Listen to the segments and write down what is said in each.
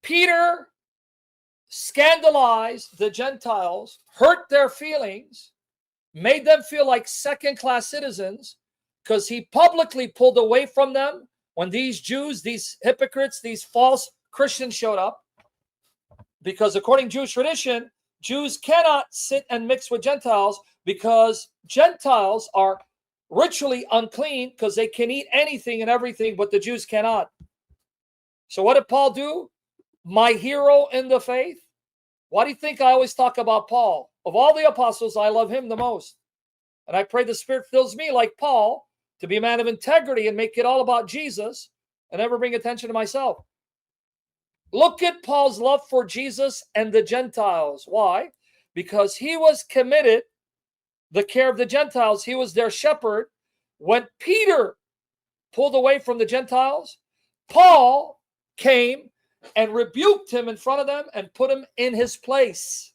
Peter scandalized the Gentiles, hurt their feelings, made them feel like second-class citizens because he publicly pulled away from them when these Jews, these hypocrites, these false Christians showed up. Because according to Jewish tradition, Jews cannot sit and mix with Gentiles because Gentiles are ritually unclean because they can eat anything and everything, but the Jews cannot. So what did Paul do? My hero in the faith. Why do you think I always talk about Paul? Of all the apostles, I love him the most. And I pray the Spirit fills me like Paul to be a man of integrity and make it all about Jesus and never bring attention to myself. Look at Paul's love for Jesus and the Gentiles. Why? Because he was committed the care of the Gentiles. He was their shepherd. When Peter pulled away from the Gentiles, Paul came and rebuked him in front of them and put him in his place.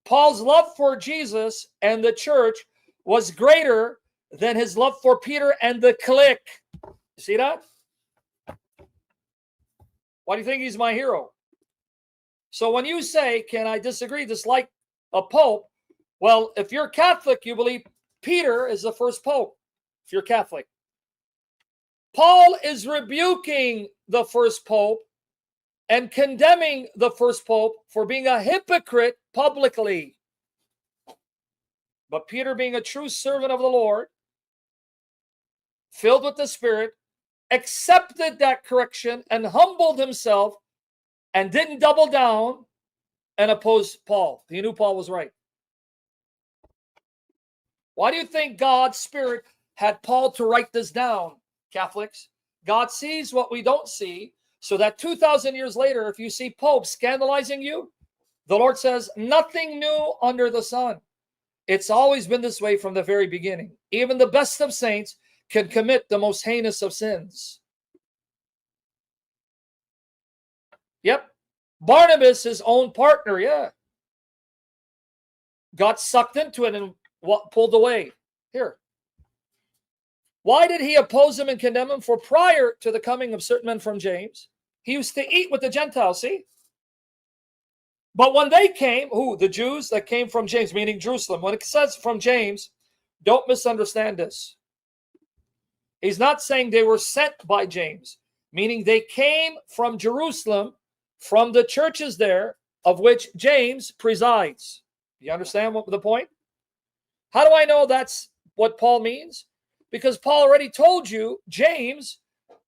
Paul's love for Jesus and the church was greater than his love for Peter and the clique. You see that? Why do you think he's my hero? So when you say, can I disagree, dislike a pope? Well, if you're Catholic, you believe Peter is the first pope, if you're Catholic. Paul is rebuking the first pope and condemning the first pope for being a hypocrite publicly. But Peter, being a true servant of the Lord, filled with the Spirit, accepted that correction and humbled himself and didn't double down and oppose Paul. He knew Paul was right. Why do you think God's Spirit had Paul to write this down, Catholics? God sees what we don't see, so that 2,000 years later, if you see Pope scandalizing you, the Lord says, nothing new under the sun. It's always been this way from the very beginning. Even the best of saints can commit the most heinous of sins. Yep. Barnabas, his own partner, got sucked into it and pulled away. Here. Why did he oppose him and condemn him? For prior to the coming of certain men from James, he used to eat with the Gentiles, see? But when they came, who? The Jews that came from James, meaning Jerusalem. When it says from James, don't misunderstand this. He's not saying they were sent by James, meaning they came from Jerusalem, from the churches there, of which James presides. You understand what the point? How do I know that's what Paul means? Because Paul already told you, James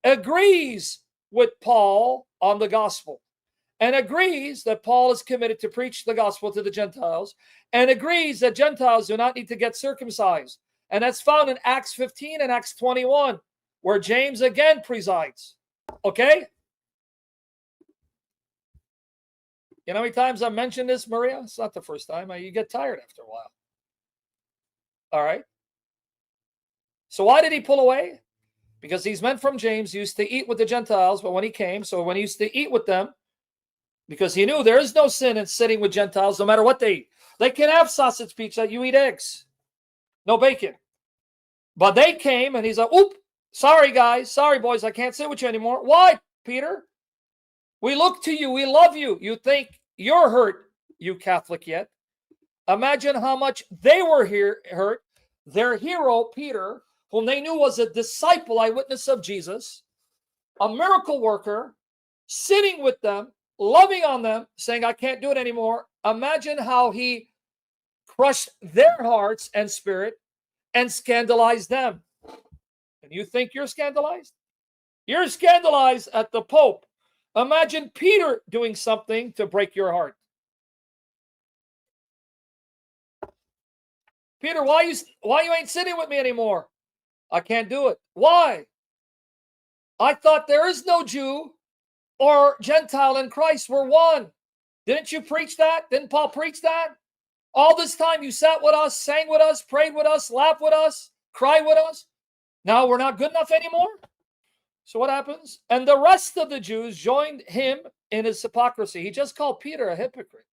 agrees with Paul on the gospel and agrees that Paul is committed to preach the gospel to the Gentiles and agrees that Gentiles do not need to get circumcised. And that's found in Acts 15 and Acts 21, where James again presides. Okay? You know how many times I mentioned this, Maria? It's not the first time. You get tired after a while. All right? So why did he pull away? Because these men from James used to eat with the Gentiles, but when he came, so when he used to eat with them, because he knew there is no sin in sitting with Gentiles, no matter what they eat. They can have sausage pizza, you eat eggs. No bacon. But they came and he's like, oop, sorry guys, sorry boys, I can't sit with you anymore. Why, Peter? We look to you, we love you. You think you're hurt, you Catholic yet. Imagine how much they were hurt. Their hero, Peter, whom they knew was a disciple, eyewitness of Jesus, a miracle worker, sitting with them, loving on them, saying, I can't do it anymore. Imagine how he crushed their hearts and spirit and scandalized them. And you think you're scandalized? You're scandalized at the Pope. Imagine Peter doing something to break your heart. Peter, why you ain't sitting with me anymore? I can't do it. Why? I thought there is no Jew or Gentile in Christ. We're one. Didn't you preach that? Didn't Paul preach that? All this time you sat with us, sang with us, prayed with us, laughed with us, cried with us. Now we're not good enough anymore? So what happens? And the rest of the Jews joined him in his hypocrisy. He just called Peter a hypocrite.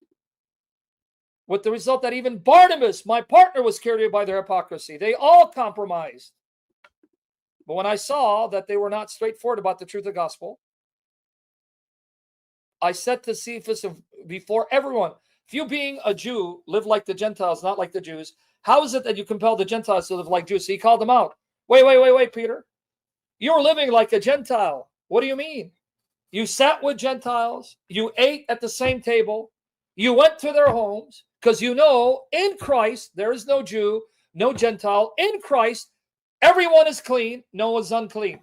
With the result that even Barnabas, my partner, was carried away by their hypocrisy. They all compromised. But when I saw that they were not straightforward about the truth of the gospel, I said to Cephas before everyone, if you being a Jew live like the Gentiles, not like the Jews, how is it that you compel the Gentiles to live like Jews? So he called them out. Wait, Peter. You're living like a Gentile. What do you mean? You sat with Gentiles. You ate at the same table. You went to their homes because you know in Christ there is no Jew, no Gentile. In Christ, everyone is clean. No one's unclean.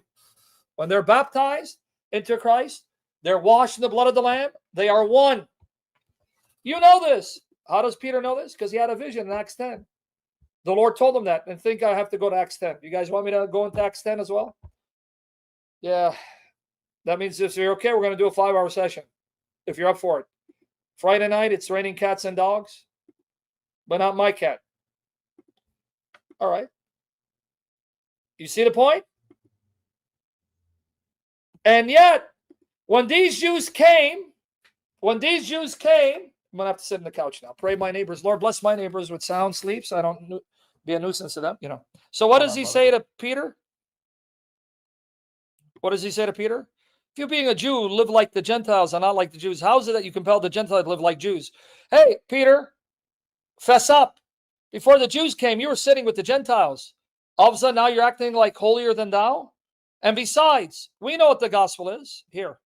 When they're baptized into Christ, they're washed in the blood of the Lamb. They are one. You know this. How does Peter know this? Because he had a vision in Acts 10. The Lord told him that. And think I have to go to Acts 10. You guys want me to go into Acts 10 as well? Yeah. That means if you're okay, we're going to do a 5-hour session. If you're up for it. Friday night, it's raining cats and dogs. But not my cat. All right. You see the point? And yet, when these Jews came, I'm going to have to sit on the couch now. Pray my neighbors. Lord, bless my neighbors with sound sleep so I don't be a nuisance to them. You know. So what does he say to Peter? What does he say to Peter? If you being a Jew, live like the Gentiles and not like the Jews, how is it that you compel the Gentiles to live like Jews? Hey, Peter, fess up. Before the Jews came, you were sitting with the Gentiles. All of a sudden, now you're acting like holier than thou. And besides, we know what the gospel is here.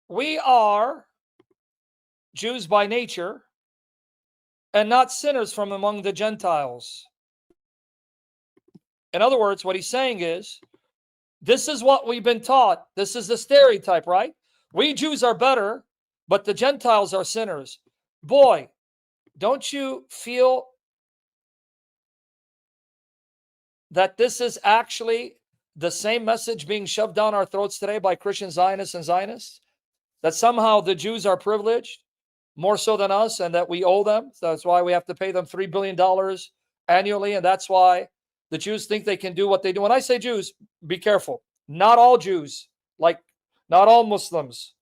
We are Jews by nature and not sinners from among the Gentiles. In other words, what he's saying is, this is what we've been taught. This is the stereotype, right? We Jews are better, but the Gentiles are sinners. Boy, don't you feel that this is actually the same message being shoved down our throats today by Christian Zionists and Zionists? That somehow the Jews are privileged, more so than us, and that we owe them. So that's why we have to pay them $3 billion annually, and that's why the Jews think they can do what they do. When I say Jews, be careful. Not all Jews, like not all Muslims.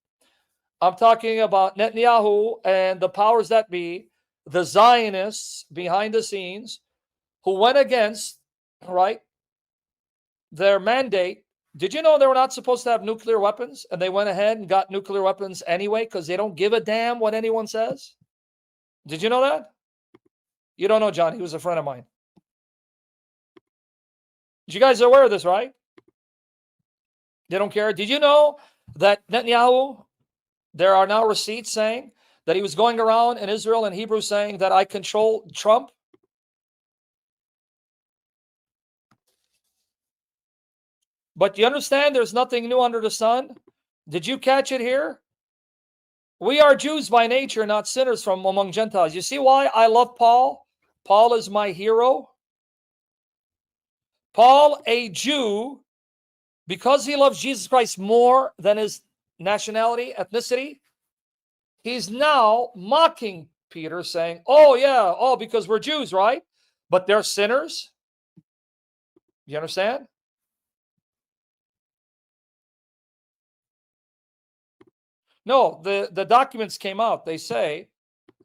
I'm talking about Netanyahu and the powers that be, the Zionists behind the scenes, who went against, right, their mandate. Did you know they were not supposed to have nuclear weapons? And they went ahead and got nuclear weapons anyway because they don't give a damn what anyone says? Did you know that? You don't know John. He was a friend of mine. You guys are aware of this, right? They don't care. Did you know that Netanyahu, there are now receipts saying that he was going around in Israel and Hebrew saying that I control Trump? But you understand there's nothing new under the sun? Did you catch it here? We are Jews by nature, not sinners from among Gentiles. You see why I love Paul? Paul is my hero. Paul, a Jew, because he loves Jesus Christ more than his nationality, ethnicity, he's now mocking Peter, saying, oh yeah, oh, because we're Jews, right? But they're sinners. You understand? No, the documents came out. They say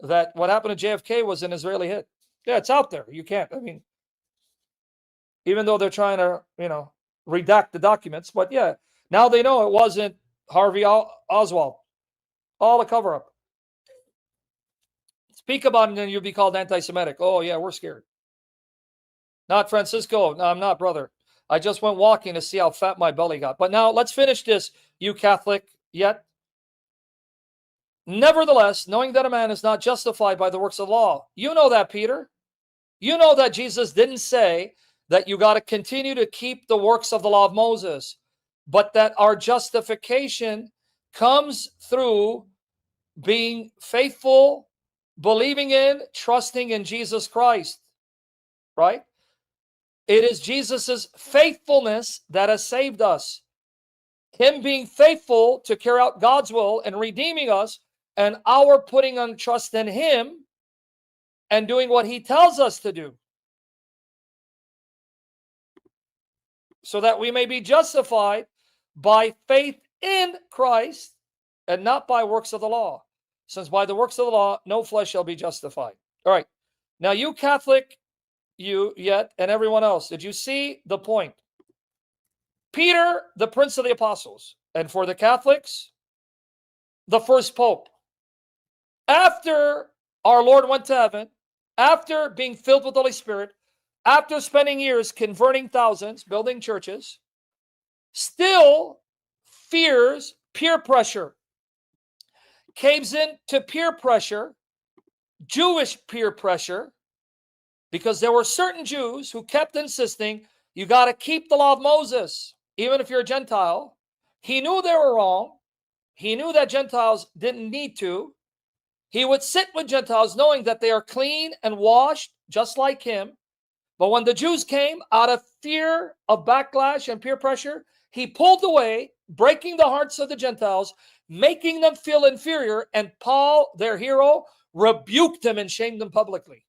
that what happened to JFK was an Israeli hit. Yeah, it's out there. You can't, I mean, even though they're trying to, redact the documents. But yeah, now they know it wasn't Harvey Oswald. All a cover-up. Speak about it and you'll be called anti-Semitic. Oh yeah, we're scared. Not Francisco. No, I'm not, brother. I just went walking to see how fat my belly got. But now let's finish this, you Catholic yet. Nevertheless, knowing that a man is not justified by the works of the law. You know that, Peter. You know that Jesus didn't say that you got to continue to keep the works of the law of Moses, but that our justification comes through being faithful, believing in, trusting in Jesus Christ, right? It is Jesus's faithfulness that has saved us. Him being faithful to carry out God's will and redeeming us, and our putting on trust in him and doing what he tells us to do, so that we may be justified by faith in Christ and not by works of the law, since by the works of the law no flesh shall be justified. All right. Now you Catholic, you yet, and everyone else, did you see the point? Peter, the prince of the apostles. And for the Catholics, the first pope. After our Lord went to heaven, after being filled with the Holy Spirit, after spending years converting thousands, building churches, still fears peer pressure, caves in to peer pressure, Jewish peer pressure, because there were certain Jews who kept insisting, you got to keep the law of Moses, even if you're a Gentile. He knew they were wrong. He knew that Gentiles didn't need to. He would sit with Gentiles knowing that they are clean and washed just like him. But when the Jews came, out of fear of backlash and peer pressure, he pulled away, breaking the hearts of the Gentiles, making them feel inferior. And Paul, their hero, rebuked them and shamed them publicly.